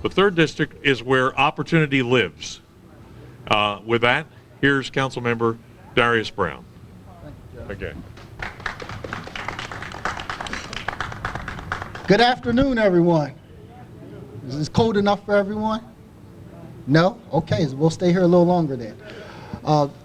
The third district is where opportunity lives. With that, here's Councilmember Darius Brown. Thank you, Okay. Good afternoon, everyone. Is this cold enough for everyone? No? Okay, so we'll stay here a little longer then.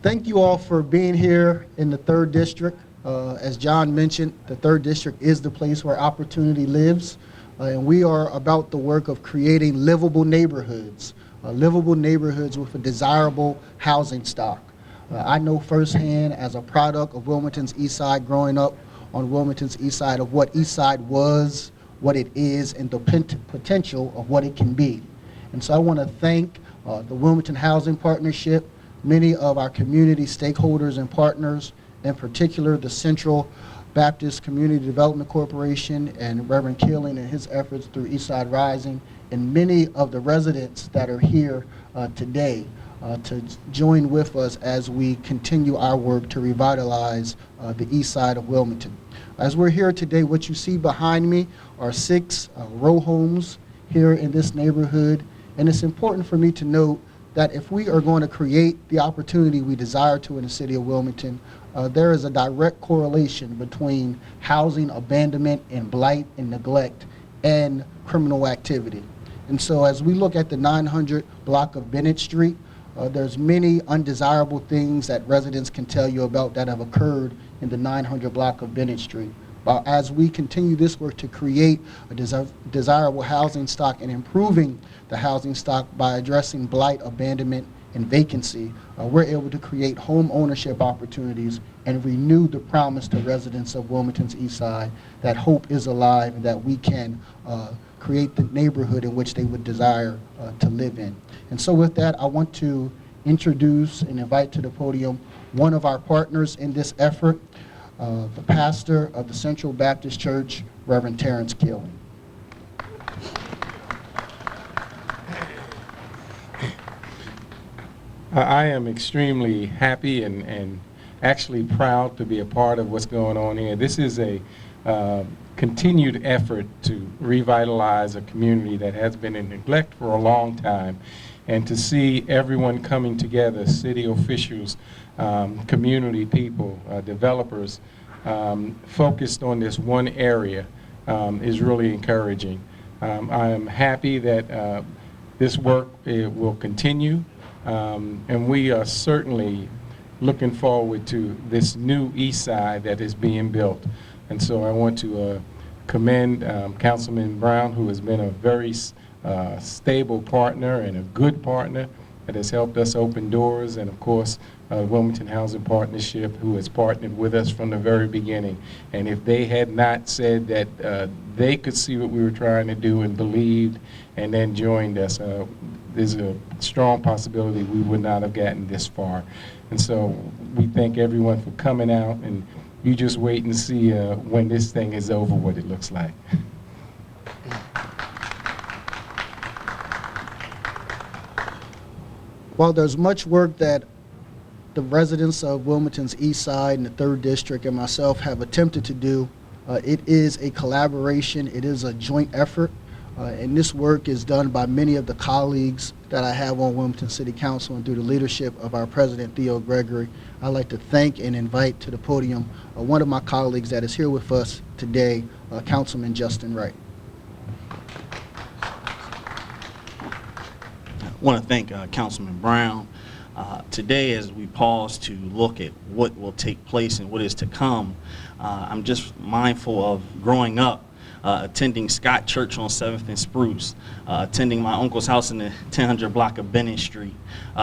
Thank you all for being here in the third district. As John mentioned, the third district is the place where opportunity lives. And we are about the work of creating livable neighborhoods with a desirable housing stock. I know firsthand as a product of Wilmington's East Side, growing up on Wilmington's East Side, of what East Side was, what it is, and the potential of what it can be. And so I want to thank the Wilmington Housing Partnership, many of our community stakeholders and partners, in particular the Central Baptist Community Development Corporation and Reverend Keeling and his efforts through East Side Rising, and many of the residents that are here today to join with us as we continue our work to revitalize the East Side of Wilmington. As we're here today, what you see behind me are 6 row homes here in this neighborhood, and it's important for me to note that if we are going to create the opportunity we desire to in the city of Wilmington, there is a direct correlation between housing abandonment and blight and neglect and criminal activity. And so as we look at the 900 block of Bennett Street, there's many undesirable things that residents can tell you about that have occurred in the 900 block of Bennett Street. But as we continue this work to create a desirable housing stock and improving the housing stock by addressing blight, abandonment, and vacancy, we're able to create home ownership opportunities and renew the promise to residents of Wilmington's East Side that hope is alive and that we can create the neighborhood in which they would desire to live in. And so with that, I want to introduce and invite to the podium one of our partners in this effort, the pastor of the Central Baptist Church, Reverend Terrence Keeling. I am extremely happy and actually proud to be a part of what's going on here. This is a continued effort to revitalize a community that has been in neglect for a long time, and to see everyone coming together, city officials, community people, developers, focused on this one area is really encouraging. I am happy that this work will continue. And we are certainly looking forward to this new East Side that is being built. And so I want to commend Councilman Brown, who has been a very stable partner and a good partner that has helped us open doors, and of course Wilmington Housing Partnership, who has partnered with us from the very beginning. And if they had not said that they could see what we were trying to do and believed and then joined us, there's a strong possibility we would not have gotten this far. And so we thank everyone for coming out, and you just wait and see when this thing is over what it looks like. While there's much work that the residents of Wilmington's East Side and the 3rd District and myself have attempted to do, it is a collaboration, it is a joint effort. And this work is done by many of the colleagues that I have on Wilmington City Council, and through the leadership of our President, Theo Gregory. I'd like to thank and invite to the podium one of my colleagues that is here with us today, Councilman Justin Wright. I want to thank Councilman Brown. Today, as we pause to look at what will take place and what is to come, I'm just mindful of growing up attending Scott Church on 7th and Spruce, attending my uncle's house in the 1000 block of Bennett Street.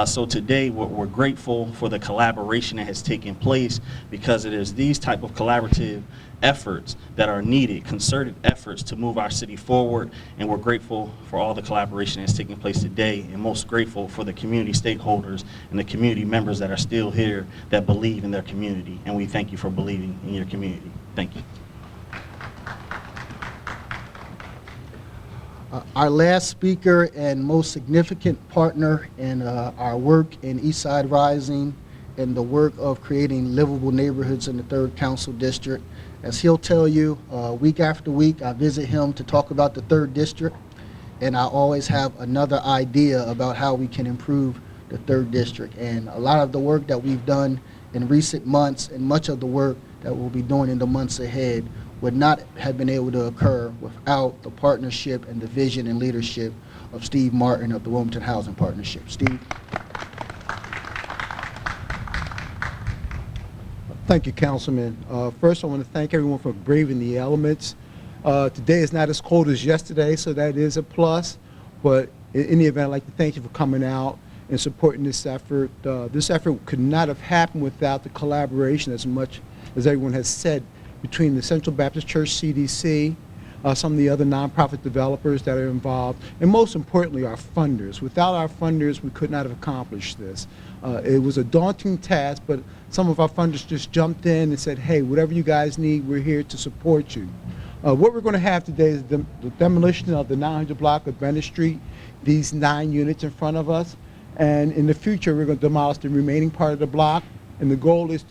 So today we're grateful for the collaboration that has taken place, because it is these type of collaborative efforts that are needed, concerted efforts to move our city forward, and we're grateful for all the collaboration that's taking place today, and most grateful for the community stakeholders and the community members that are still here that believe in their community, and we thank you for believing in your community. Thank you. Our last speaker and most significant partner in our work in East Side Rising in the work of creating livable neighborhoods in the 3rd Council District. As he'll tell you, week after week, I visit him to talk about the 3rd District, and I always have another idea about how we can improve the 3rd District. And a lot of the work that we've done in recent months and much of the work that we'll be doing in the months ahead would not have been able to occur without the partnership and the vision and leadership of Steve Martin of the Wilmington Housing Partnership. Steve. Thank you, Councilman. First, I want to thank everyone for braving the elements. Today is not as cold as yesterday, so that is a plus. But in any event, I'd like to thank you for coming out and supporting this effort. This effort could not have happened without the collaboration, as much as everyone has said, between the Central Baptist Church CDC, some of the other nonprofit developers that are involved, and most importantly, our funders. Without our funders, we could not have accomplished this. It was a daunting task, but some of our funders just jumped in and said, hey, whatever you guys need, we're here to support you. What we're going to have today is the demolition of the 900 block of Bennett Street, these 9 units in front of us. And in the future, we're going to demolish the remaining part of the block, and the goal is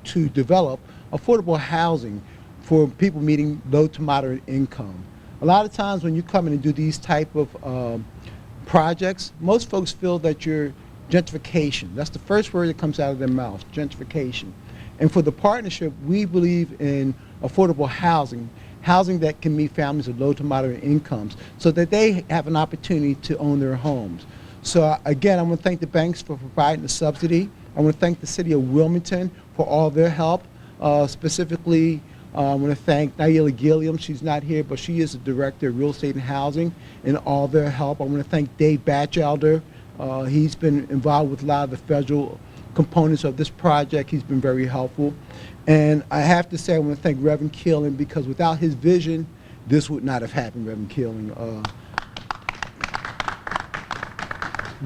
to develop affordable housing for people meeting low to moderate income. A lot of times when you come in and do these type of projects, most folks feel that you're gentrification. That's the first word that comes out of their mouth, gentrification. And for the partnership, we believe in affordable housing, housing that can meet families of low to moderate incomes so that they have an opportunity to own their homes. So again, I want to thank the banks for providing the subsidy. I want to thank the city of Wilmington for all their help. Specifically, I want to thank Naila Gilliam. She's not here, but she is the Director of Real Estate and Housing, and all their help. I want to thank Dave Batchelder. He's been involved with a lot of the federal components of this project. He's been very helpful. And I have to say, I want to thank Reverend Keeling, because without his vision, this would not have happened, Reverend Keeling.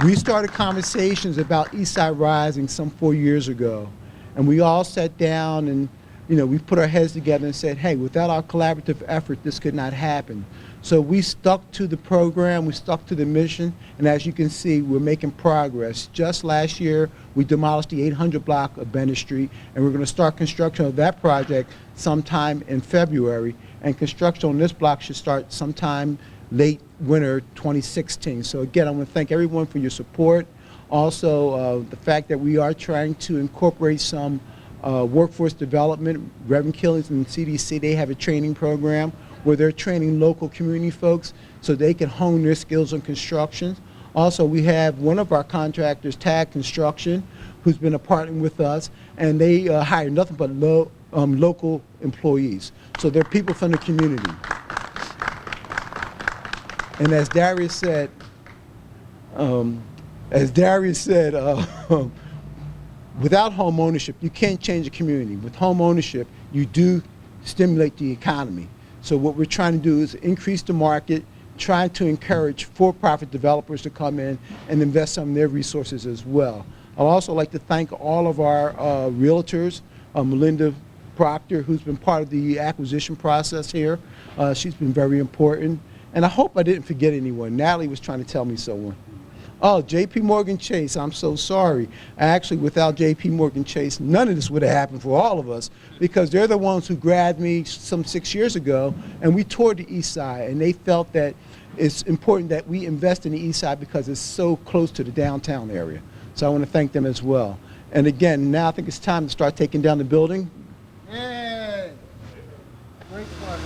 We started conversations about Eastside Rising some 4 years ago, and we all sat down and we put our heads together and said, hey, without our collaborative effort, this could not happen. So we stuck to the program, we stuck to the mission, and as you can see, we're making progress. Just last year, we demolished the 800 block of Bennett Street, and we're going to start construction of that project sometime in February, and construction on this block should start sometime late winter 2016. So again, I want to thank everyone for your support. Also, the fact that we are trying to incorporate some workforce development. Reverend Killings and CDC, they have a training program where they're training local community folks so they can hone their skills on construction. Also, we have one of our contractors, Tag Construction, who's been a partner with us, and they hire nothing but local employees. So they're people from the community. And as Darius said, without home ownership, you can't change a community. With home ownership, you do stimulate the economy. So what we're trying to do is increase the market, trying to encourage for-profit developers to come in and invest some of their resources as well. I'd also like to thank all of our realtors, Melinda Proctor, who's been part of the acquisition process here. She's been very important. And I hope I didn't forget anyone. Natalie was trying to tell me someone. Oh, J.P. Morgan Chase, I'm so sorry. Actually, without J.P. Morgan Chase, none of this would have happened for all of us, because they're the ones who grabbed me some 6 years ago, and we toured the East Side, and they felt that it's important that we invest in the East Side because it's so close to the downtown area. So I want to thank them as well. And again, now I think it's time to start taking down the building. Yay! Great fun.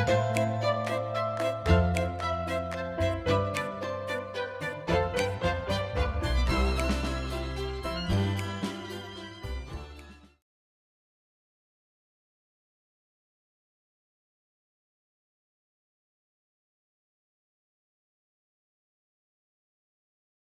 Bye.